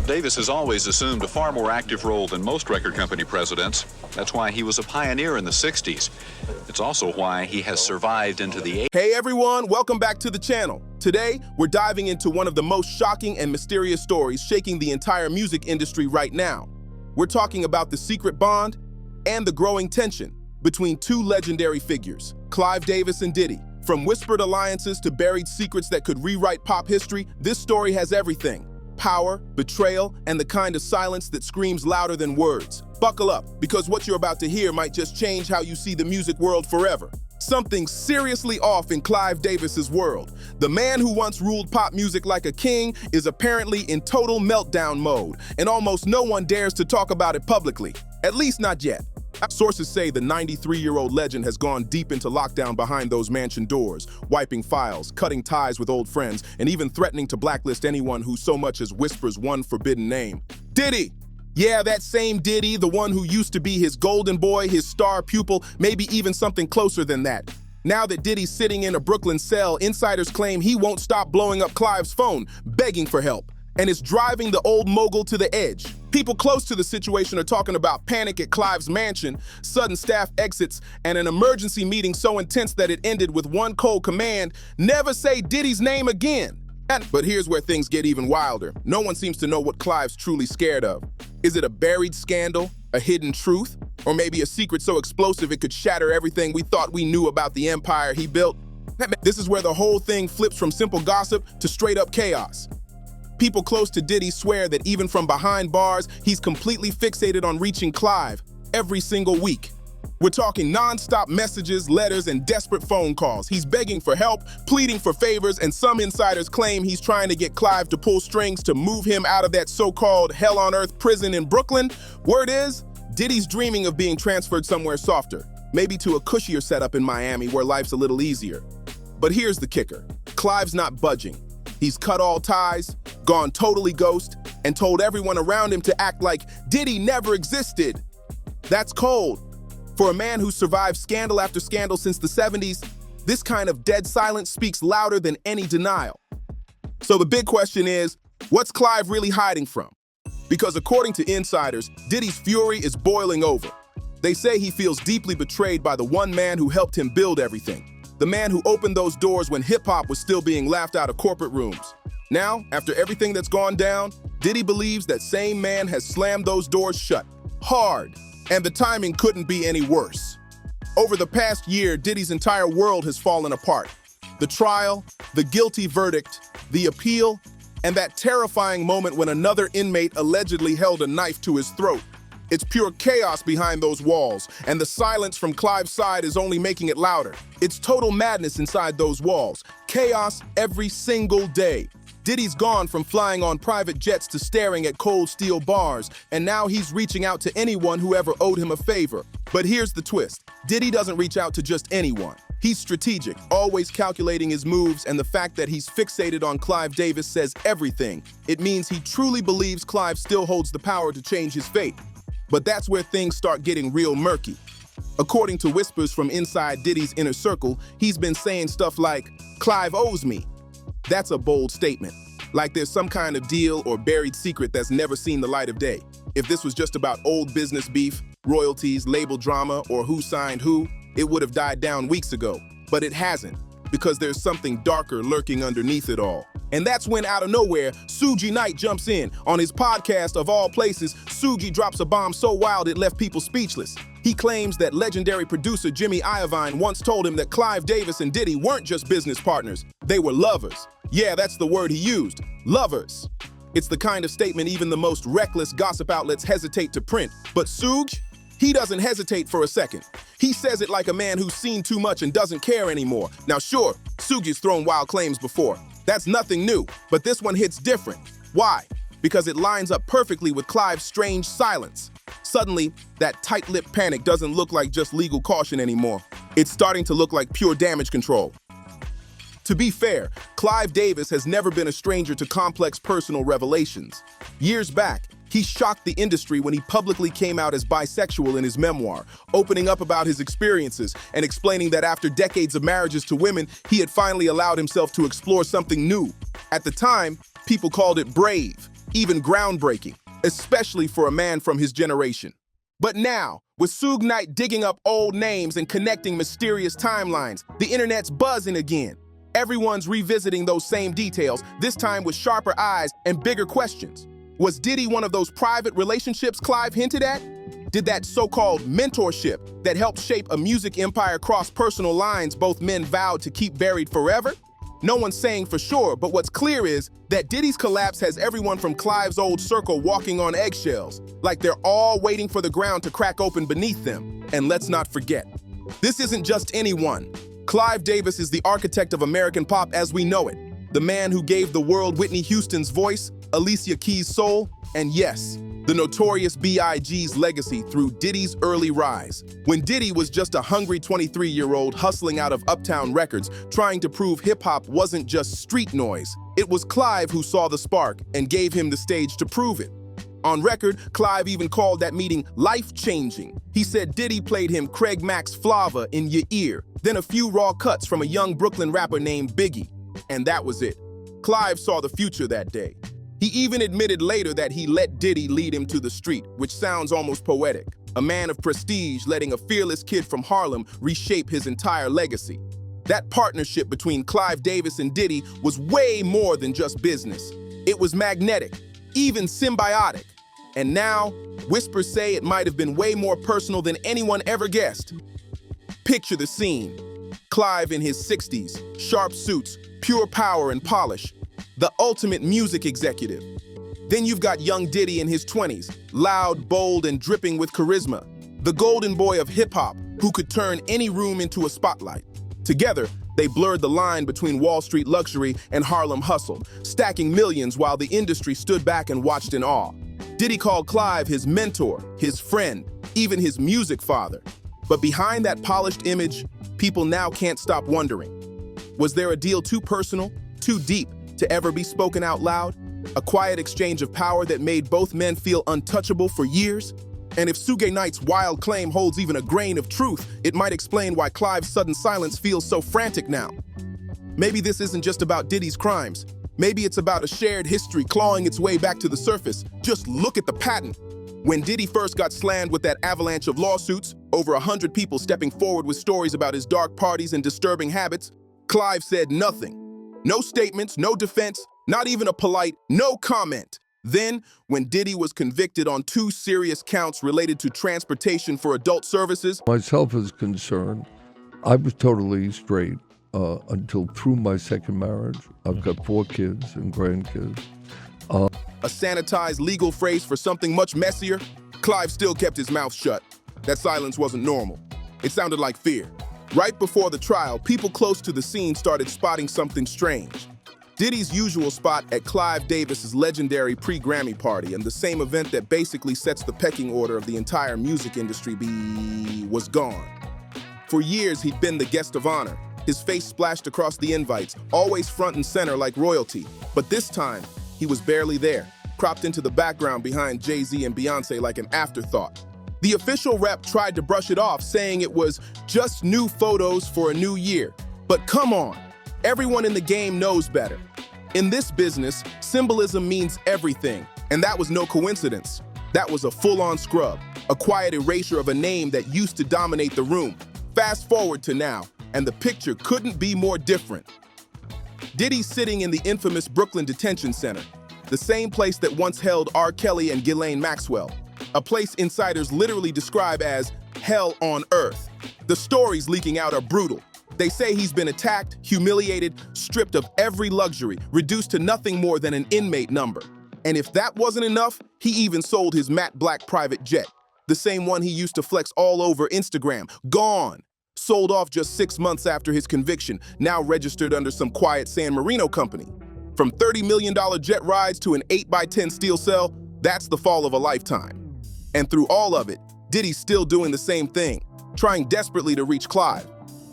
Davis has always assumed a far more active role than most record company presidents. That's why he was a pioneer in the 60s. It's also why he has survived into the 80s. Hey everyone, welcome back to the channel. Today, we're diving into one of the most shocking and mysterious stories shaking the entire music industry right now. We're talking about the secret bond and the growing tension between two legendary figures, Clive Davis and Diddy. From whispered alliances to buried secrets that could rewrite pop history, this story has everything. Power, betrayal, and the kind of silence that screams louder than words. Buckle up, because what you're about to hear might just change how you see the music world forever. Something's seriously off in Clive Davis's world. The man who once ruled pop music like a king is apparently in total meltdown mode, and almost no one dares to talk about it publicly. At least not yet. Sources say the 93-year-old legend has gone deep into lockdown behind those mansion doors, wiping files, cutting ties with old friends, and even threatening to blacklist anyone who so much as whispers one forbidden name. Diddy! Yeah, that same Diddy, the one who used to be his golden boy, his star pupil, maybe even something closer than that. Now that Diddy's sitting in a Brooklyn cell, insiders claim he won't stop blowing up Clive's phone, begging for help, and is driving the old mogul to the edge. People close to the situation are talking about panic at Clive's mansion, sudden staff exits, and an emergency meeting so intense that it ended with one cold command: never say Diddy's name again. But here's where things get even wilder. No one seems to know what Clive's truly scared of. Is it a buried scandal, a hidden truth, or maybe a secret so explosive it could shatter everything we thought we knew about the empire he built? This is where the whole thing flips from simple gossip to straight-up chaos. People close to Diddy swear that even from behind bars, he's completely fixated on reaching Clive every single week. We're talking non-stop messages, letters, and desperate phone calls. He's begging for help, pleading for favors, and some insiders claim he's trying to get Clive to pull strings to move him out of that so-called hell-on-earth prison in Brooklyn. Word is, Diddy's dreaming of being transferred somewhere softer, maybe to a cushier setup in Miami where life's a little easier. But here's the kicker. Clive's not budging. He's cut all ties, gone totally ghost, and told everyone around him to act like Diddy never existed. That's cold. For a man who survived scandal after scandal since the 70s, this kind of dead silence speaks louder than any denial. So the big question is, what's Clive really hiding from? Because according to insiders, Diddy's fury is boiling over. They say he feels deeply betrayed by the one man who helped him build everything. The man who opened those doors when hip-hop was still being laughed out of corporate rooms. Now, after everything that's gone down, Diddy believes that same man has slammed those doors shut, hard, and the timing couldn't be any worse. Over the past year, Diddy's entire world has fallen apart. The trial, the guilty verdict, the appeal, and that terrifying moment when another inmate allegedly held a knife to his throat. It's pure chaos behind those walls, and the silence from Clive's side is only making it louder. It's total madness inside those walls. Chaos every single day. Diddy's gone from flying on private jets to staring at cold steel bars, and now he's reaching out to anyone who ever owed him a favor. But here's the twist. Diddy doesn't reach out to just anyone. He's strategic, always calculating his moves, and the fact that he's fixated on Clive Davis says everything. It means he truly believes Clive still holds the power to change his fate. But that's where things start getting real murky. According to whispers from inside Diddy's inner circle, he's been saying stuff like, "Clive owes me." That's a bold statement, like there's some kind of deal or buried secret that's never seen the light of day. If this was just about old business beef, royalties, label drama, or who signed who, it would have died down weeks ago. But it hasn't, because there's something darker lurking underneath it all. And that's when, out of nowhere, Suge Knight jumps in. On his podcast, of all places, Suge drops a bomb so wild it left people speechless. He claims that legendary producer Jimmy Iovine once told him that Clive Davis and Diddy weren't just business partners, they were lovers. Yeah, that's the word he used, lovers. It's the kind of statement even the most reckless gossip outlets hesitate to print. But Suge, he doesn't hesitate for a second. He says it like a man who's seen too much and doesn't care anymore. Now sure, Suge's thrown wild claims before. That's nothing new, but this one hits different. Why? Because it lines up perfectly with Clive's strange silence. Suddenly, that tight-lipped panic doesn't look like just legal caution anymore. It's starting to look like pure damage control. To be fair, Clive Davis has never been a stranger to complex personal revelations. Years back, he shocked the industry when he publicly came out as bisexual in his memoir, opening up about his experiences and explaining that after decades of marriages to women, he had finally allowed himself to explore something new. At the time, people called it brave. even groundbreaking, especially for a man from his generation. But now, with Suge Knight digging up old names and connecting mysterious timelines, the internet's buzzing again. Everyone's revisiting those same details, this time with sharper eyes and bigger questions. Was Diddy one of those private relationships Clive hinted at? Did that so-called mentorship that helped shape a music empire cross personal lines both men vowed to keep buried forever? No one's saying for sure, but what's clear is that Diddy's collapse has everyone from Clive's old circle walking on eggshells, like they're all waiting for the ground to crack open beneath them. And let's not forget, this isn't just anyone. Clive Davis is the architect of American pop as we know it, the man who gave the world Whitney Houston's voice, Alicia Keys' soul, and yes, the notorious B.I.G.'s legacy through Diddy's early rise. When Diddy was just a hungry 23-year-old hustling out of Uptown Records, trying to prove hip-hop wasn't just street noise, it was Clive who saw the spark and gave him the stage to prove it. On record, Clive even called that meeting life-changing. He said Diddy played him Craig Mack's Flava in your ear, then a few raw cuts from a young Brooklyn rapper named Biggie. And that was it. Clive saw the future that day. He even admitted later that he let Diddy lead him to the street, which sounds almost poetic. A man of prestige letting a fearless kid from Harlem reshape his entire legacy. That partnership between Clive Davis and Diddy was way more than just business. It was magnetic, even symbiotic. And now, whispers say it might have been way more personal than anyone ever guessed. Picture the scene. Clive in his 60s, sharp suits, pure power and polish. The ultimate music executive. Then you've got young Diddy in his 20s, loud, bold, and dripping with charisma. The golden boy of hip-hop who could turn any room into a spotlight. Together, they blurred the line between Wall Street luxury and Harlem hustle, stacking millions while the industry stood back and watched in awe. Diddy called Clive his mentor, his friend, even his music father. But behind that polished image, people now can't stop wondering. Was there a deal too personal, too deep, to ever be spoken out loud? A quiet exchange of power that made both men feel untouchable for years? And if Suge Knight's wild claim holds even a grain of truth, it might explain why Clive's sudden silence feels so frantic now. Maybe this isn't just about Diddy's crimes. Maybe it's about a shared history clawing its way back to the surface. Just look at the pattern. When Diddy first got slammed with that avalanche of lawsuits, over 100 people stepping forward with stories about his dark parties and disturbing habits, Clive said nothing. No statements, no defense, not even a polite no comment. Then, when Diddy was convicted on 2 serious counts related to transportation for adult services, myself is concerned, I was totally straight until through my second marriage. I've got 4 kids and grandkids. a sanitized legal phrase for something much messier, Clive still kept his mouth shut. That silence wasn't normal. It sounded like fear. Right before the trial, people close to the scene started spotting something strange. Diddy's usual spot at Clive Davis's legendary pre-Grammy party, and the same event that basically sets the pecking order of the entire music industry, was gone. For years, he'd been the guest of honor, his face splashed across the invites, always front and center like royalty. But this time, he was barely there, cropped into the background behind Jay-Z and Beyonce like an afterthought. The official rep tried to brush it off, saying it was just new photos for a new year. But come on, everyone in the game knows better. In this business, symbolism means everything, and that was no coincidence. That was a full-on scrub, a quiet erasure of a name that used to dominate the room. Fast forward to now, and the picture couldn't be more different. Diddy's sitting in the infamous Brooklyn Detention Center, the same place that once held R. Kelly and Ghislaine Maxwell, a place insiders literally describe as hell on earth. The stories leaking out are brutal. They say he's been attacked, humiliated, stripped of every luxury, reduced to nothing more than an inmate number. And if that wasn't enough, he even sold his matte black private jet, the same one he used to flex all over Instagram. Gone. Sold off just 6 months after his conviction, now registered under some quiet San Marino company. From $30 million jet rides to an 8x10 steel cell, that's the fall of a lifetime. And through all of it, Diddy's still doing the same thing, trying desperately to reach Clive.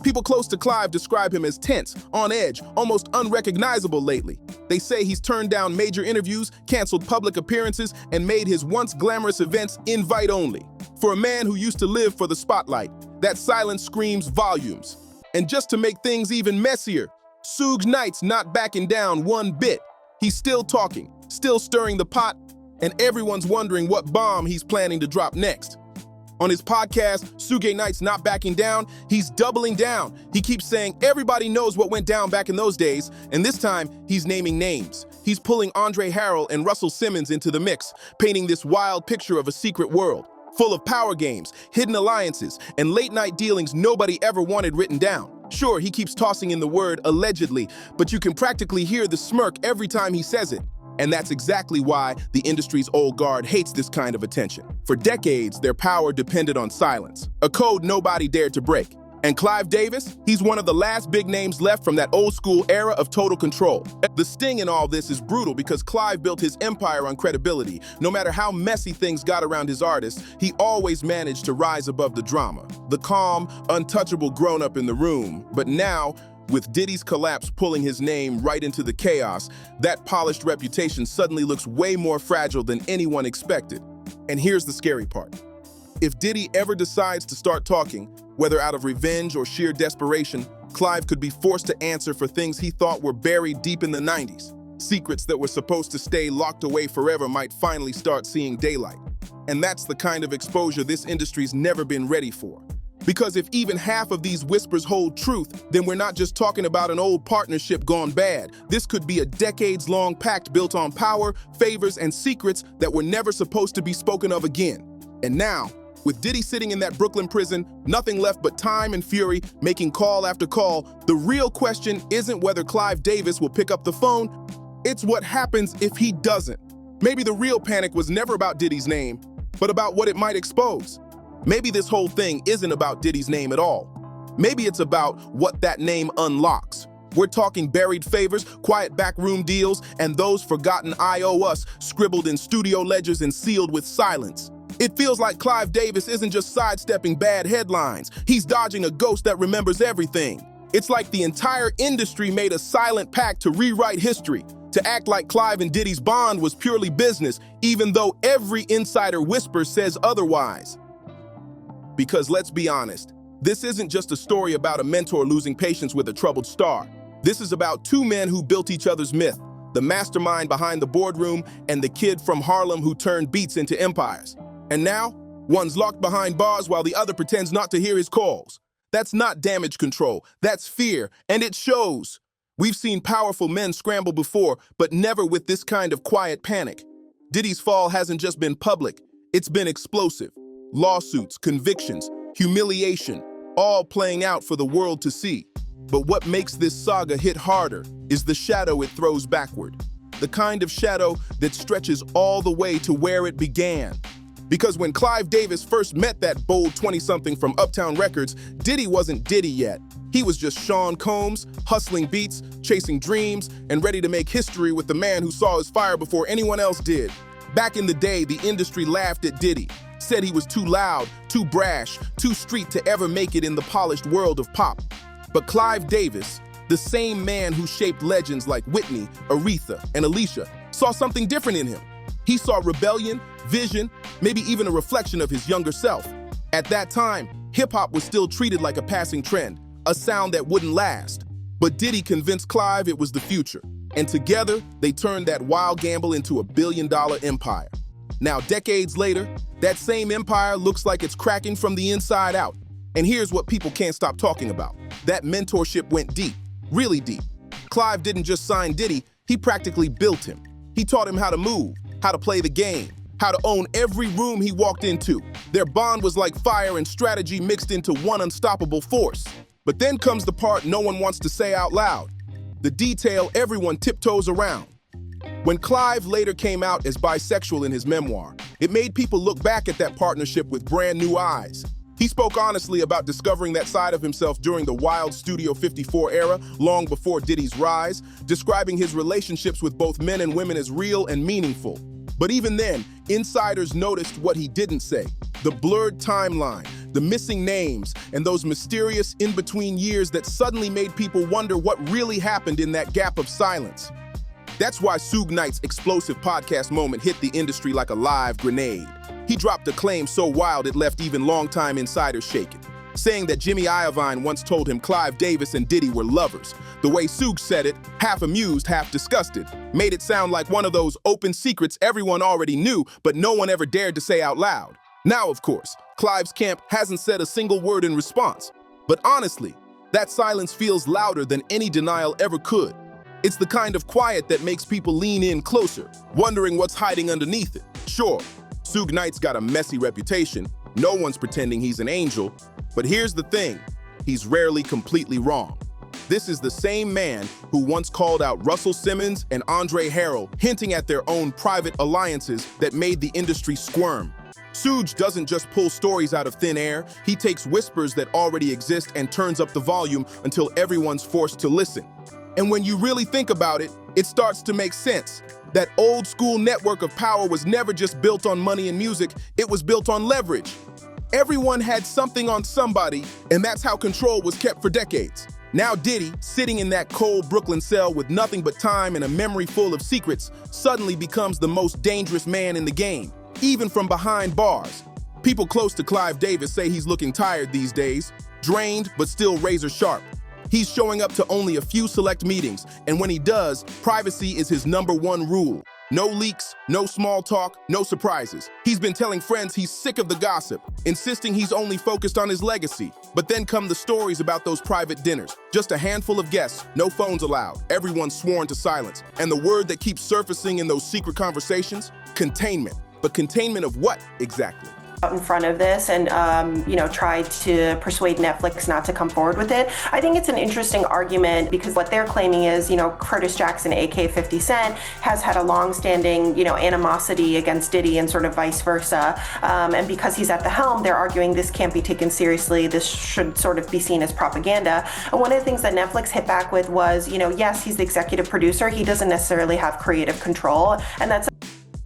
People close to Clive describe him as tense, on edge, almost unrecognizable lately. They say he's turned down major interviews, canceled public appearances, and made his once glamorous events invite-only. For a man who used to live for the spotlight, that silence screams volumes. And just to make things even messier, Suge Knight's not backing down one bit. He's still talking, still stirring the pot, and everyone's wondering what bomb he's planning to drop next. On his podcast, Suge Knight's Not Backing Down, he's doubling down. He keeps saying everybody knows what went down back in those days, and this time, he's naming names. He's pulling Andre Harrell and Russell Simmons into the mix, painting this wild picture of a secret world, full of power games, hidden alliances, and late-night dealings nobody ever wanted written down. Sure, he keeps tossing in the word allegedly, but you can practically hear the smirk every time he says it. And that's exactly why the industry's old guard hates this kind of attention. For decades, their power depended on silence, a code nobody dared to break. And Clive Davis, he's one of the last big names left from that old school era of total control. The sting in all this is brutal because Clive built his empire on credibility. No matter how messy things got around his artists, he always managed to rise above the drama. The calm, untouchable grown-up in the room. But now, with Diddy's collapse pulling his name right into the chaos, that polished reputation suddenly looks way more fragile than anyone expected. And here's the scary part. If Diddy ever decides to start talking, whether out of revenge or sheer desperation, Clive could be forced to answer for things he thought were buried deep in the 90s. Secrets that were supposed to stay locked away forever might finally start seeing daylight. And that's the kind of exposure this industry's never been ready for. Because if even half of these whispers hold truth, then we're not just talking about an old partnership gone bad. This could be a decades-long pact built on power, favors, and secrets that were never supposed to be spoken of again. And now, with Diddy sitting in that Brooklyn prison, nothing left but time and fury, making call after call, the real question isn't whether Clive Davis will pick up the phone, it's what happens if he doesn't. Maybe the real panic was never about Diddy's name, but about what it might expose. Maybe this whole thing isn't about Diddy's name at all. Maybe it's about what that name unlocks. We're talking buried favors, quiet backroom deals, and those forgotten I owe us scribbled in studio ledgers and sealed with silence. It feels like Clive Davis isn't just sidestepping bad headlines. He's dodging a ghost that remembers everything. It's like the entire industry made a silent pact to rewrite history, to act like Clive and Diddy's bond was purely business, even though every insider whisper says otherwise. Because let's be honest, this isn't just a story about a mentor losing patience with a troubled star. This is about two men who built each other's myth, the mastermind behind the boardroom and the kid from Harlem who turned beats into empires. And now, one's locked behind bars while the other pretends not to hear his calls. That's not damage control, that's fear, and it shows. We've seen powerful men scramble before, but never with this kind of quiet panic. Diddy's fall hasn't just been public, it's been explosive. Lawsuits, convictions, humiliation, all playing out for the world to see. But what makes this saga hit harder is the shadow it throws backward. The kind of shadow that stretches all the way to where it began. Because when Clive Davis first met that bold 20-something from Uptown Records, Diddy wasn't Diddy yet. He was just Sean Combs, hustling beats, chasing dreams, and ready to make history with the man who saw his fire before anyone else did. Back in the day, the industry laughed at Diddy, said he was too loud, too brash, too street to ever make it in the polished world of pop. But Clive Davis, the same man who shaped legends like Whitney, Aretha, and Alicia, saw something different in him. He saw rebellion, vision, maybe even a reflection of his younger self. At that time, hip-hop was still treated like a passing trend, a sound that wouldn't last. But Diddy convinced Clive it was the future, and together, they turned that wild gamble into a billion-dollar empire. Now, decades later, that same empire looks like it's cracking from the inside out. And here's what people can't stop talking about. That mentorship went deep, really deep. Clive didn't just sign Diddy, he practically built him. He taught him how to move, how to play the game, how to own every room he walked into. Their bond was like fire and strategy mixed into one unstoppable force. But then comes the part no one wants to say out loud, the detail everyone tiptoes around. When Clive later came out as bisexual in his memoir, it made people look back at that partnership with brand new eyes. He spoke honestly about discovering that side of himself during the wild Studio 54 era, long before Diddy's rise, describing his relationships with both men and women as real and meaningful. But even then, insiders noticed what he didn't say. The blurred timeline, the missing names, and those mysterious in-between years that suddenly made people wonder what really happened in that gap of silence. That's why Suge Knight's explosive podcast moment hit the industry like a live grenade. He dropped a claim so wild it left even longtime insiders shaking. saying that Jimmy Iovine once told him Clive Davis and Diddy were lovers. The way Soog said it, half amused, half disgusted, made it sound like one of those open secrets everyone already knew, but no one ever dared to say out loud. Now, of course, Clive's camp hasn't said a single word in response. But honestly, that silence feels louder than any denial ever could. It's the kind of quiet that makes people lean in closer, wondering what's hiding underneath it. Sure, Suge Knight's got a messy reputation. No one's pretending he's an angel. But here's the thing, he's rarely completely wrong. This is the same man who once called out Russell Simmons and Andre Harrell, hinting at their own private alliances that made the industry squirm. Suge doesn't just pull stories out of thin air, he takes whispers that already exist and turns up the volume until everyone's forced to listen. And when you really think about it, it starts to make sense. That old school network of power was never just built on money and music, it was built on leverage. Everyone had something on somebody, and that's how control was kept for decades. Now Diddy, sitting in that cold Brooklyn cell with nothing but time and a memory full of secrets, suddenly becomes the most dangerous man in the game, even from behind bars. People close to Clive Davis say he's looking tired these days, drained but still razor sharp. He's showing up to only a few select meetings, and when he does, privacy is his #1 rule. No leaks, no small talk, no surprises. He's been telling friends he's sick of the gossip, insisting he's only focused on his legacy. But then come the stories about those private dinners. Just a handful of guests, no phones allowed, everyone sworn to silence. And the word that keeps surfacing in those secret conversations? Containment. But containment of what exactly? Out in front of this and tried to persuade Netflix not to come forward with it. I think it's an interesting argument because what they're claiming is, Curtis Jackson, aka 50 Cent, has had a long-standing, animosity against Diddy and sort of vice versa. And because he's at the helm, they're arguing this can't be taken seriously. This should sort of be seen as propaganda. And one of the things that Netflix hit back with was, yes, he's the executive producer. He doesn't necessarily have creative control. And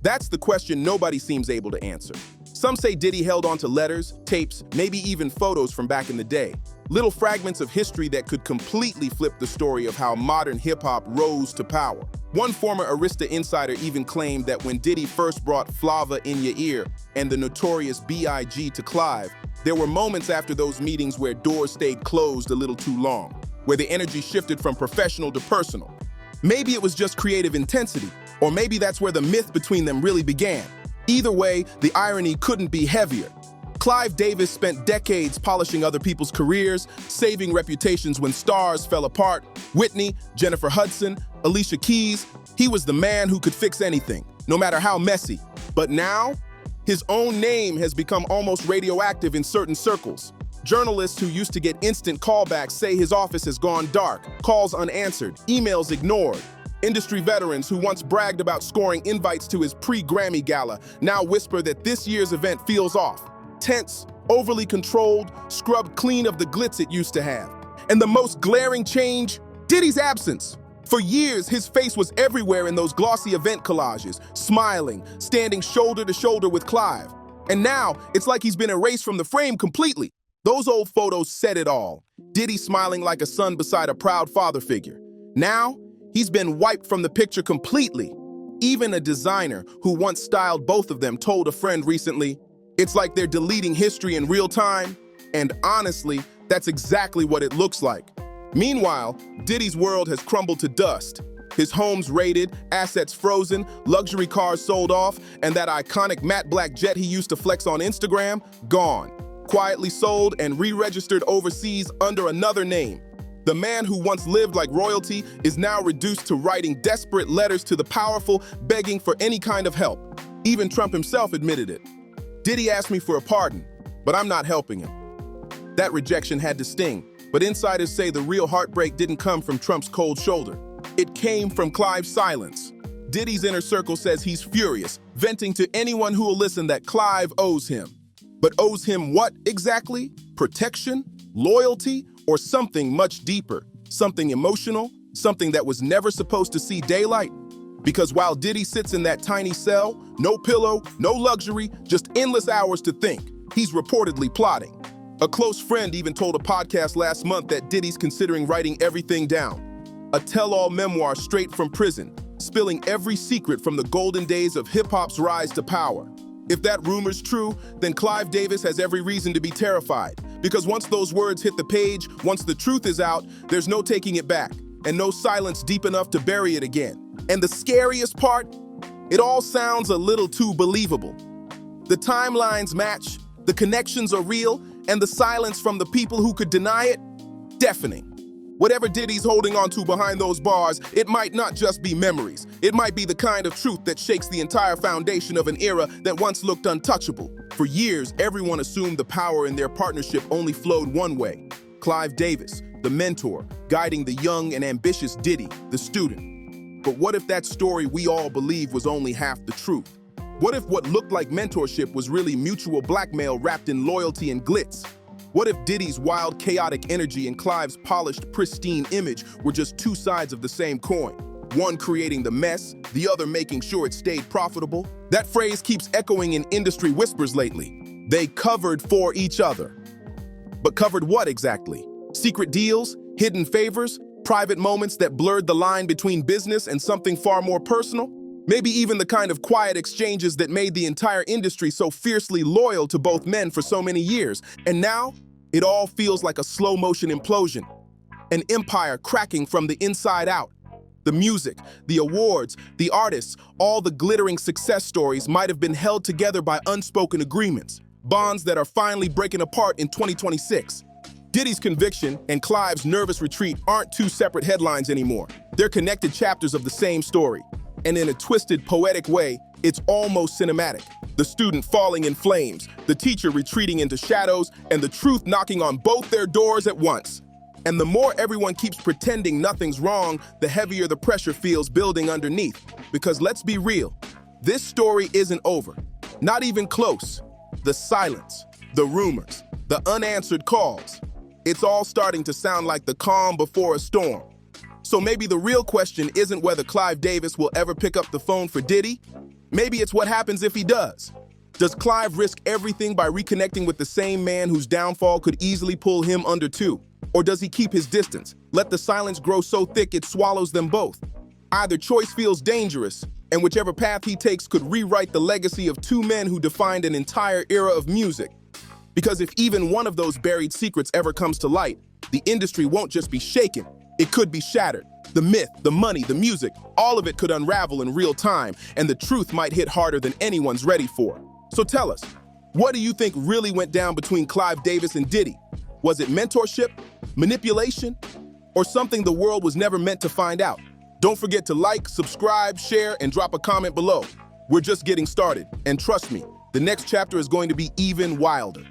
That's the question nobody seems able to answer. Some say Diddy held on to letters, tapes, maybe even photos from back in the day. Little fragments of history that could completely flip the story of how modern hip-hop rose to power. One former Arista insider even claimed that when Diddy first brought Flava in Your Ear and the notorious B.I.G. to Clive, there were moments after those meetings where doors stayed closed a little too long, where the energy shifted from professional to personal. Maybe it was just creative intensity, or maybe that's where the myth between them really began. Either way, the irony couldn't be heavier. Clive Davis spent decades polishing other people's careers, saving reputations when stars fell apart. Whitney, Jennifer Hudson, Alicia Keys, he was the man who could fix anything, no matter how messy. But now, his own name has become almost radioactive in certain circles. Journalists who used to get instant callbacks say his office has gone dark, calls unanswered, emails ignored. Industry veterans who once bragged about scoring invites to his pre-Grammy gala now whisper that this year's event feels off. Tense, overly controlled, scrubbed clean of the glitz it used to have. And the most glaring change, Diddy's absence. For years, his face was everywhere in those glossy event collages, smiling, standing shoulder to shoulder with Clive. And now, it's like he's been erased from the frame completely. Those old photos said it all. Diddy smiling like a son beside a proud father figure. Now, he's been wiped from the picture completely. Even a designer who once styled both of them told a friend recently, it's like they're deleting history in real time. And honestly, that's exactly what it looks like. Meanwhile, Diddy's world has crumbled to dust. His home's raided, assets frozen, luxury cars sold off, and that iconic matte black jet he used to flex on Instagram, gone. Quietly sold and re-registered overseas under another name. The man who once lived like royalty is now reduced to writing desperate letters to the powerful, begging for any kind of help. Even Trump himself admitted it. Diddy asked me for a pardon, but I'm not helping him. That rejection had to sting, but insiders say the real heartbreak didn't come from Trump's cold shoulder. It came from Clive's silence. Diddy's inner circle says he's furious, venting to anyone who will listen that Clive owes him. But owes him what exactly? Protection? Loyalty? Or something much deeper, something emotional, something that was never supposed to see daylight? Because while Diddy sits in that tiny cell, no pillow, no luxury, just endless hours to think, he's reportedly plotting. A close friend even told a podcast last month that Diddy's considering writing everything down. A tell-all memoir straight from prison, spilling every secret from the golden days of hip-hop's rise to power. If that rumor's true, then Clive Davis has every reason to be terrified. Because once those words hit the page, once the truth is out, there's no taking it back, and no silence deep enough to bury it again. And the scariest part, it all sounds a little too believable. The timelines match, the connections are real, and the silence from the people who could deny it, deafening. Whatever Diddy's holding on to behind those bars, it might not just be memories. It might be the kind of truth that shakes the entire foundation of an era that once looked untouchable. For years, everyone assumed the power in their partnership only flowed one way. Clive Davis, the mentor, guiding the young and ambitious Diddy, the student. But what if that story we all believe was only half the truth? What if what looked like mentorship was really mutual blackmail wrapped in loyalty and glitz? What if Diddy's wild, chaotic energy and Clive's polished, pristine image were just two sides of the same coin? One creating the mess, the other making sure it stayed profitable? That phrase keeps echoing in industry whispers lately. They covered for each other. But covered what exactly? Secret deals? Hidden favors? Private moments that blurred the line between business and something far more personal? Maybe even the kind of quiet exchanges that made the entire industry so fiercely loyal to both men for so many years. And now, it all feels like a slow-motion implosion. An empire cracking from the inside out. The music, the awards, the artists, all the glittering success stories might have been held together by unspoken agreements. Bonds that are finally breaking apart in 2026. Diddy's conviction and Clive's nervous retreat aren't two separate headlines anymore. They're connected chapters of the same story. And in a twisted, poetic way, it's almost cinematic. The student falling in flames, the teacher retreating into shadows, and the truth knocking on both their doors at once. And the more everyone keeps pretending nothing's wrong, the heavier the pressure feels building underneath. Because let's be real, this story isn't over. Not even close. The silence, the rumors, the unanswered calls. It's all starting to sound like the calm before a storm. So maybe the real question isn't whether Clive Davis will ever pick up the phone for Diddy. Maybe it's what happens if he does. Does Clive risk everything by reconnecting with the same man whose downfall could easily pull him under too? Or does he keep his distance, let the silence grow so thick it swallows them both? Either choice feels dangerous, and whichever path he takes could rewrite the legacy of two men who defined an entire era of music. Because if even one of those buried secrets ever comes to light, the industry won't just be shaken, it could be shattered. The myth, the money, the music, all of it could unravel in real time, and the truth might hit harder than anyone's ready for. So tell us, what do you think really went down between Clive Davis and Diddy? Was it mentorship, manipulation, or something the world was never meant to find out? Don't forget to like, subscribe, share, and drop a comment below. We're just getting started, and trust me, the next chapter is going to be even wilder.